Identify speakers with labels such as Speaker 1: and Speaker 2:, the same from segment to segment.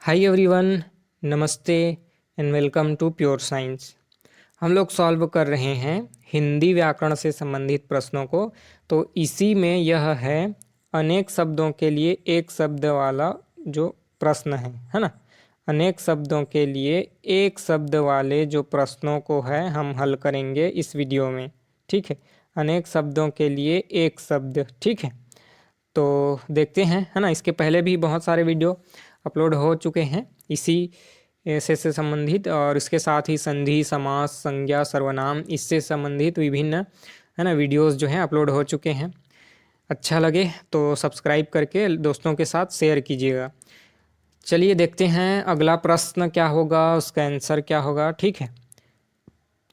Speaker 1: हाय everyone, नमस्ते and welcome to pure science. हम लोग सॉल्व कर रहे हैं हिंदी व्याकरण से संबंधित प्रश्नों को। तो इसी में यह है अनेक शब्दों के लिए एक शब्द वाला जो प्रश्न है ना। अनेक शब्दों के लिए एक शब्द वाले जो प्रश्नों को है हम हल करेंगे इस वीडियो में। ठीक है, अनेक शब्दों के लिए एक शब्द। ठीक है, तो देखते हैं है ना। इसके पहले भी बहुत सारे वीडियो अपलोड हो चुके हैं इसी से संबंधित, और इसके साथ ही संधि, समास, संज्ञा, सर्वनाम इससे संबंधित विभिन्न है ना वीडियोस जो हैं अपलोड हो चुके हैं। अच्छा लगे तो सब्सक्राइब करके दोस्तों के साथ शेयर कीजिएगा। चलिए देखते हैं अगला प्रश्न क्या होगा, उसका आंसर क्या होगा। ठीक है,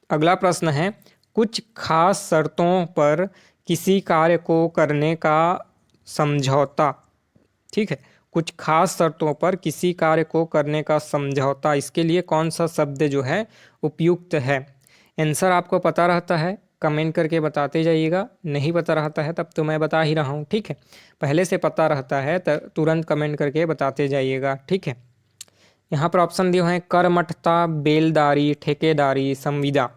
Speaker 1: अगला प्रश्न है कुछ खास शर्तों पर किसी कार्य को करने का समझौता। ठीक है, कुछ खास शर्तों पर किसी कार्य को करने का समझौता, इसके लिए कौन सा शब्द जो है उपयुक्त है। आंसर आपको पता रहता है कमेंट करके बताते जाइएगा, नहीं पता रहता है तब तो मैं बता ही रहा हूँ। ठीक है, पहले से पता रहता है तो तुरंत कमेंट करके बताते जाइएगा। ठीक है, यहाँ पर ऑप्शन दिए हुए हैं कर्मठता, बेलदारी, ठेकेदारी, संविदा।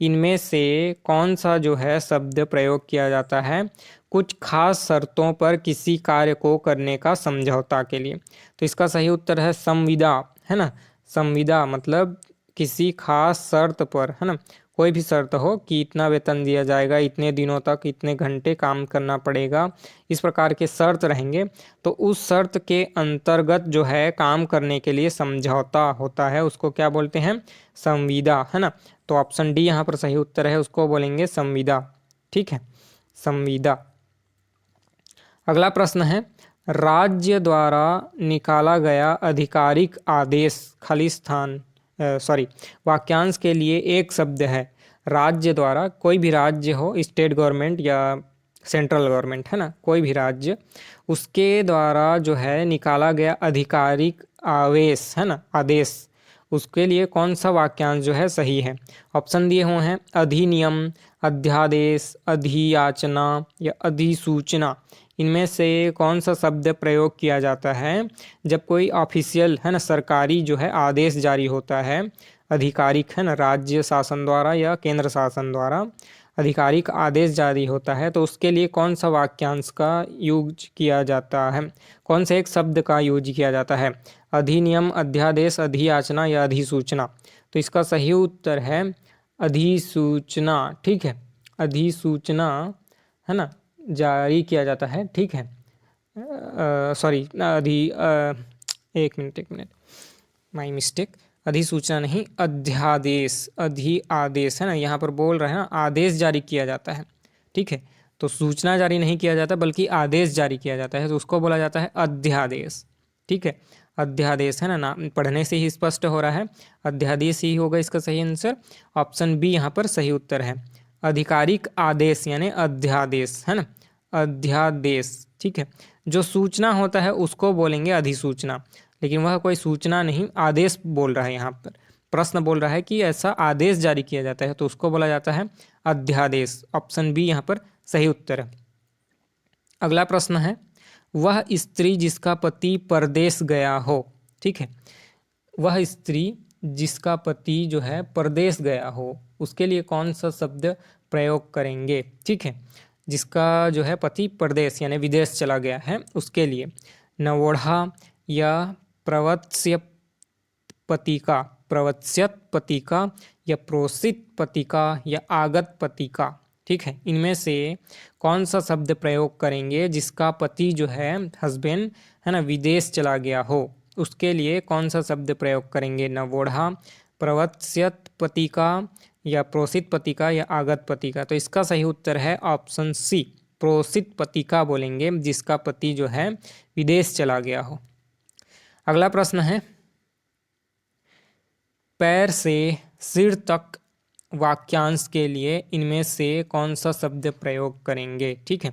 Speaker 1: इनमें से कौन सा जो है शब्द प्रयोग किया जाता है कुछ खास शर्तों पर किसी कार्य को करने का समझौता के लिए। तो इसका सही उत्तर है संविदा, है ना। संविदा मतलब किसी खास शर्त पर, है ना, कोई भी शर्त हो कि इतना वेतन दिया जाएगा, इतने दिनों तक इतने घंटे काम करना पड़ेगा, इस प्रकार के शर्त रहेंगे तो उस शर्त के अंतर्गत जो है काम करने के लिए समझौता होता है, उसको क्या बोलते हैं, संविदा, है ना। तो ऑप्शन डी यहाँ पर सही उत्तर है, उसको बोलेंगे संविदा। ठीक है, संविदा। अगला प्रश्न है राज्य द्वारा निकाला गया आधिकारिक आदेश खाली स्थान वाक्यांश के लिए एक शब्द है। राज्य द्वारा, कोई भी राज्य हो, स्टेट गवर्नमेंट या सेंट्रल गवर्नमेंट, है ना, कोई भी राज्य, उसके द्वारा जो है निकाला गया आधिकारिक आवेश, है ना, आदेश, उसके लिए कौन सा वाक्यांश जो है सही है। ऑप्शन दिए हुए हैं अधिनियम, अध्यादेश, अधियाचना या अधिसूचना। इनमें से कौन सा शब्द प्रयोग किया जाता है जब कोई ऑफिशियल, है ना, सरकारी जो है आदेश जारी होता है, आधिकारिक, है ना, राज्य शासन द्वारा या केंद्र शासन द्वारा आधिकारिक आदेश जारी होता है, तो उसके लिए कौन सा वाक्यांश का यूज किया जाता है, कौन से एक शब्द का यूज किया जाता है। अधिनियम, अध्यादेश, अधियाचना या अधिसूचना। तो इसका सही उत्तर है अधिसूचना। ठीक है, अधिसूचना, है ना, जारी किया जाता है। ठीक है, सॉरी, एक मिनट, माई मिस्टेक। अधिसूचना नहीं, अध्यादेश, आदेश, है ना, यहाँ पर बोल रहे हैं ना, आदेश जारी किया जाता है। ठीक है, तो सूचना जारी नहीं किया जाता बल्कि आदेश जारी किया जाता है, तो उसको बोला जाता है अध्यादेश। ठीक है, अध्यादेश, है ना, नाम पढ़ने से ही स्पष्ट हो रहा है, अध्यादेश ही होगा इसका सही आंसर। ऑप्शन बी यहाँ पर सही उत्तर है, आधिकारिक आदेश यानी अध्यादेश, है ना, अध्यादेश। ठीक है, जो सूचना होता है उसको बोलेंगे अधिसूचना, लेकिन वह कोई सूचना नहीं, आदेश बोल रहा है। यहाँ पर प्रश्न बोल रहा है कि ऐसा आदेश जारी किया जाता है तो उसको बोला जाता है अध्यादेश। ऑप्शन बी यहाँ पर सही उत्तर है। अगला प्रश्न है वह स्त्री जिसका पति परदेश गया हो। ठीक है, वह स्त्री जिसका पति जो है परदेश गया हो, उसके लिए कौन सा शब्द प्रयोग करेंगे। ठीक है, जिसका जो है पति परदेश यानी विदेश चला गया है, उसके लिए नवोढ़ा या प्रवत्स्य पतिका, प्रवत्स्यत पतिका या प्रोसित पतिका या आगत पतिका। ठीक है, इनमें से कौन सा शब्द प्रयोग करेंगे जिसका पति जो है हस्बैंड, है ना, विदेश चला गया हो, उसके लिए कौन सा शब्द प्रयोग करेंगे। नवोढ़ा, प्रवत्स्यत पतिका या प्रोसित पतिका या आगत पतिका। तो इसका सही उत्तर है ऑप्शन सी, प्रोसित पतिका बोलेंगे जिसका पति जो है विदेश चला गया हो। अगला प्रश्न है पैर से सिर तक वाक्यांश के लिए इनमें से कौन सा शब्द प्रयोग करेंगे। ठीक है,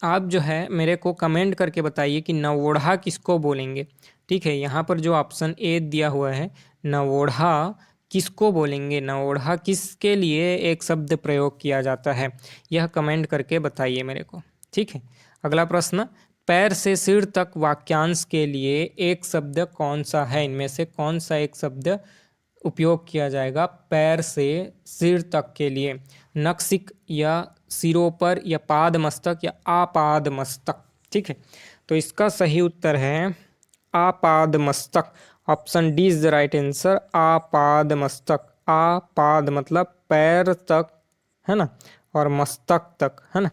Speaker 1: आप जो है मेरे को कमेंट करके बताइए कि नवोढ़ा किसको बोलेंगे। ठीक है, यहाँ पर जो ऑप्शन ए दिया हुआ है, नवोढ़ा किसको बोलेंगे, नवोढ़ा किसके लिए एक शब्द प्रयोग किया जाता है, यह कमेंट करके बताइए मेरे को। ठीक है, अगला प्रश्न पैर से सिर तक वाक्यांश के लिए एक शब्द कौन सा है? इनमें से कौन सा एक शब्द उपयोग किया जाएगा पैर से सिर तक के लिए? नखशिख या सिरों पर या पाद मस्तक या आपाद मस्तक? ठीक है, तो इसका सही उत्तर है आपाद मस्तक। Option D is the right answer, आपाद मस्तक। आपाद मतलब पैर तक, है ना, और मस्तक तक, है ना,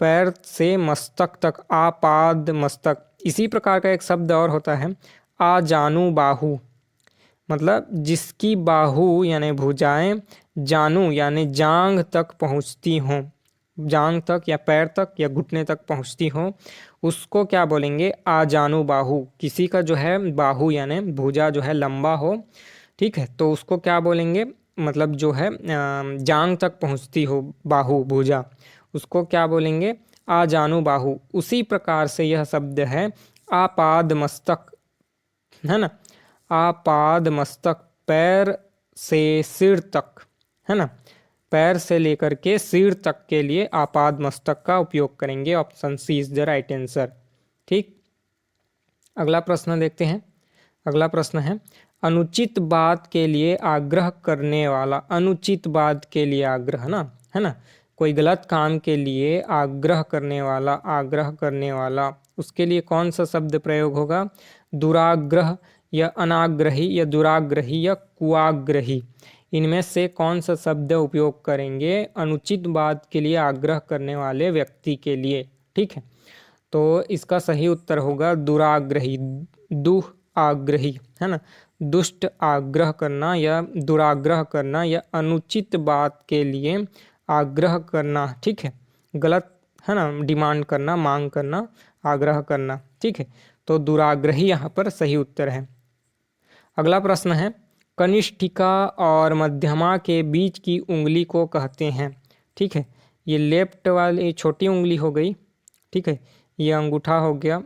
Speaker 1: पैर से मस्तक तक, आपाद मस्तक। इसी प्रकार का एक शब्द और होता है आजानु बाहु, मतलब जिसकी बाहु यानी भुजाएं जानू यानी जांघ तक पहुंचती हों, जांघ तक या पैर तक या घुटने तक पहुंचती हो, उसको क्या बोलेंगे? आजानु बाहु। किसी का जो है बाहु यानी भुजा जो है लंबा हो, ठीक है, तो उसको क्या बोलेंगे? मतलब जो है जांघ तक पहुंचती हो बाहु भुजा, उसको क्या बोलेंगे? आजानु बाहु। उसी प्रकार से यह शब्द है आपाद मस्तक, है ना, आपाद मस्तक, पैर से सिर तक, है ना, पैर से लेकर के सिर तक के लिए आपाद मस्तक का उपयोग करेंगे। Option C is the right answer. ठीक, अगला प्रश्न देखते हैं। अगला प्रश्न है अनुचित बात के लिए आग्रह करने वाला। अनुचित बात के लिए आग्रह ना, है ना, कोई गलत काम के लिए आग्रह करने वाला, आग्रह करने वाला, उसके लिए कौन सा शब्द प्रयोग होगा? दुराग्रह या अनाग्रही या दुराग्रही या कुआग्रही? इनमें से कौन सा शब्द उपयोग करेंगे अनुचित बात के लिए आग्रह करने वाले व्यक्ति के लिए? ठीक है, तो इसका सही उत्तर होगा दुराग्रही, दुह आग्रही, है ना, दुष्ट आग्रह करना या दुराग्रह करना या अनुचित बात के लिए आग्रह करना। ठीक है, गलत, है ना, डिमांड करना, मांग करना, आग्रह करना। ठीक है, तो दुराग्रही यहाँ पर सही उत्तर है। अगला प्रश्न है कनिष्ठिका और मध्यमा के बीच की उंगली को कहते हैं। ठीक है, ये लेफ्ट वाली छोटी उंगली हो गई, ठीक है, ये अंगूठा हो गया,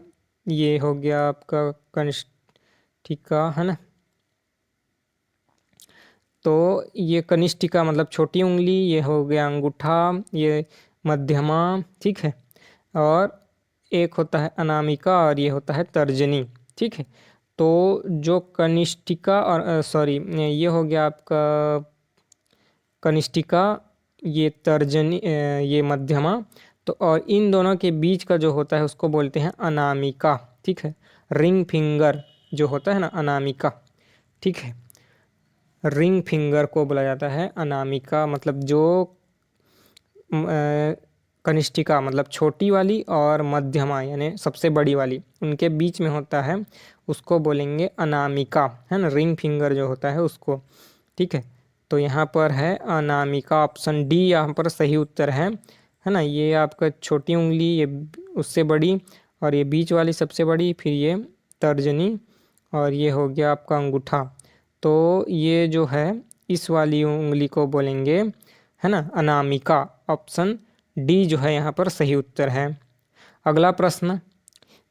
Speaker 1: ये हो गया आपका कनिष्ठिका, है ना, तो ये कनिष्ठिका मतलब छोटी उंगली, ये हो गया अंगूठा, ये मध्यमा, ठीक है, और एक होता है अनामिका और ये होता है तर्जनी। ठीक है, तो जो कनिष्ठिका और सॉरी ये हो गया आपका कनिष्ठिका, ये तर्जनी, ये मध्यमा, तो और इन दोनों के बीच का जो होता है उसको बोलते हैं अनामिका। ठीक है, रिंग फिंगर जो होता है ना, अनामिका। ठीक है, रिंग फिंगर को बोला जाता है अनामिका, मतलब जो कनिष्ठिका मतलब छोटी वाली और मध्यमा यानी सबसे बड़ी वाली, उनके बीच में होता है, उसको बोलेंगे अनामिका, है ना, रिंग फिंगर जो होता है उसको। ठीक है, तो यहाँ पर है अनामिका। ऑप्शन डी यहाँ पर सही उत्तर है ना, ये आपका छोटी उंगली, ये उससे बड़ी, और ये बीच वाली सबसे बड़ी, फिर ये तर्जनी, और ये हो गया आपका अंगूठा। तो ये जो है इस वाली उंगली को बोलेंगे, है ना, अनामिका। ऑप्शन डी जो है यहाँ पर सही उत्तर है। अगला प्रश्न,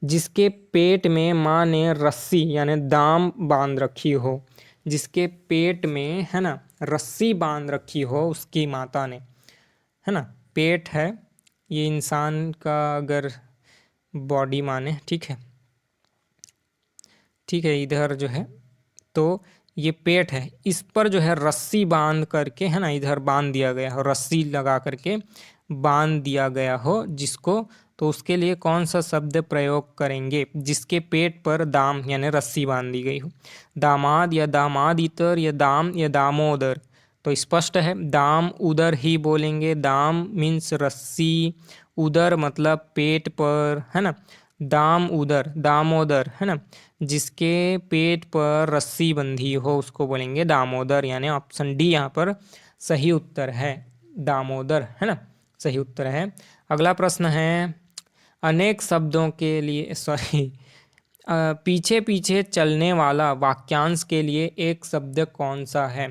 Speaker 1: जिसके पेट में माँ ने रस्सी यानी दाम बांध रखी हो, जिसके पेट में, है ना, रस्सी बांध रखी हो उसकी माता ने, है ना, पेट है ये इंसान का अगर बॉडी माने, ठीक है, ठीक है, इधर जो है तो ये पेट है, इस पर जो है रस्सी बांध करके, है ना, इधर बांध दिया गया हो, रस्सी लगा करके बांध दिया गया हो जिसको, तो उसके लिए कौन सा शब्द प्रयोग करेंगे? जिसके पेट पर दाम यानी रस्सी बांध दी गई हो, दामाद या दामादितर या दाम या दामोदर? तो स्पष्ट है दाम उदर ही बोलेंगे। दाम मीन्स रस्सी, उदर मतलब पेट पर, है ना, दाम उदर, दामोदर, है ना, जिसके पेट पर रस्सी बंधी हो उसको बोलेंगे दामोदर, यानी ऑप्शन डी यहाँ पर सही उत्तर है, दामोदर, है ना, सही उत्तर है। अगला प्रश्न है अनेक शब्दों के लिए सॉरी पीछे पीछे चलने वाला वाक्यांश के लिए एक शब्द कौन सा है?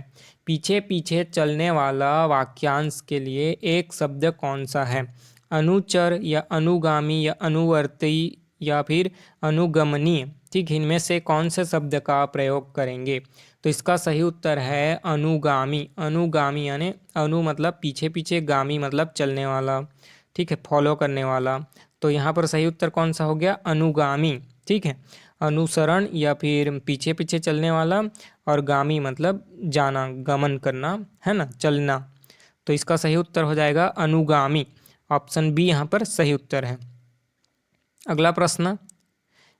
Speaker 1: पीछे पीछे चलने वाला वाक्यांश के लिए एक शब्द कौन सा है? अनुचर या अनुगामी या अनुवर्ती या फिर अनुगमनीय? ठीक, इनमें से कौन से शब्द का प्रयोग करेंगे? तो इसका सही उत्तर है अनुगामी। अनुगामी यानी अनु मतलब पीछे पीछे, गामी मतलब चलने वाला, ठीक है, फॉलो करने वाला। तो यहाँ पर सही उत्तर कौन सा हो गया? अनुगामी। ठीक है, अनुसरण या फिर पीछे पीछे चलने वाला, और गामी मतलब जाना, गमन करना, है ना, चलना। तो इसका सही उत्तर हो जाएगा अनुगामी। ऑप्शन बी यहाँ पर सही उत्तर है। अगला प्रश्न,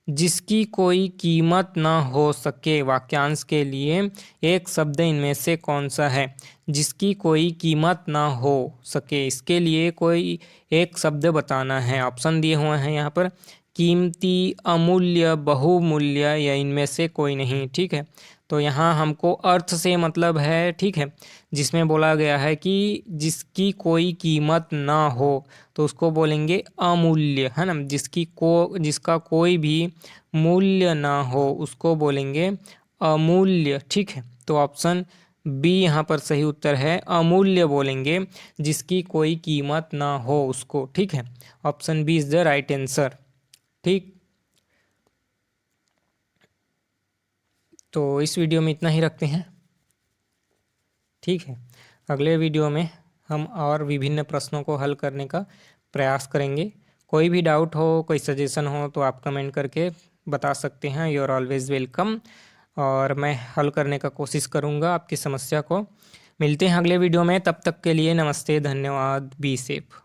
Speaker 1: जिसकी कोई कीमत ना हो सके, वाक्यांश के लिए एक शब्द इनमें से कौन सा है? जिसकी कोई कीमत ना हो सके, इसके लिए कोई एक शब्द बताना है। ऑप्शन दिए हुए हैं यहाँ पर, कीमती, अमूल्य, बहुमूल्य, या इनमें से कोई नहीं। ठीक है, तो यहाँ हमको अर्थ से मतलब है। ठीक है, जिसमें बोला गया है कि जिसकी कोई कीमत ना हो, तो उसको बोलेंगे अमूल्य, है ना। जिसका कोई भी मूल्य ना हो उसको बोलेंगे अमूल्य। ठीक है, तो ऑप्शन बी यहाँ पर सही उत्तर है, अमूल्य बोलेंगे जिसकी कोई कीमत ना हो उसको। ठीक है, option B is the right answer. ठीक, तो इस वीडियो में इतना ही रखते हैं। ठीक है, अगले वीडियो में हम और विभिन्न प्रश्नों को हल करने का प्रयास करेंगे। कोई भी डाउट हो, कोई सजेशन हो तो आप कमेंट करके बता सकते हैं। यू आर ऑलवेज वेलकम, और मैं हल करने का कोशिश करूँगा आपकी समस्या को। मिलते हैं अगले वीडियो में, तब तक के लिए नमस्ते, धन्यवाद, बी सेफ।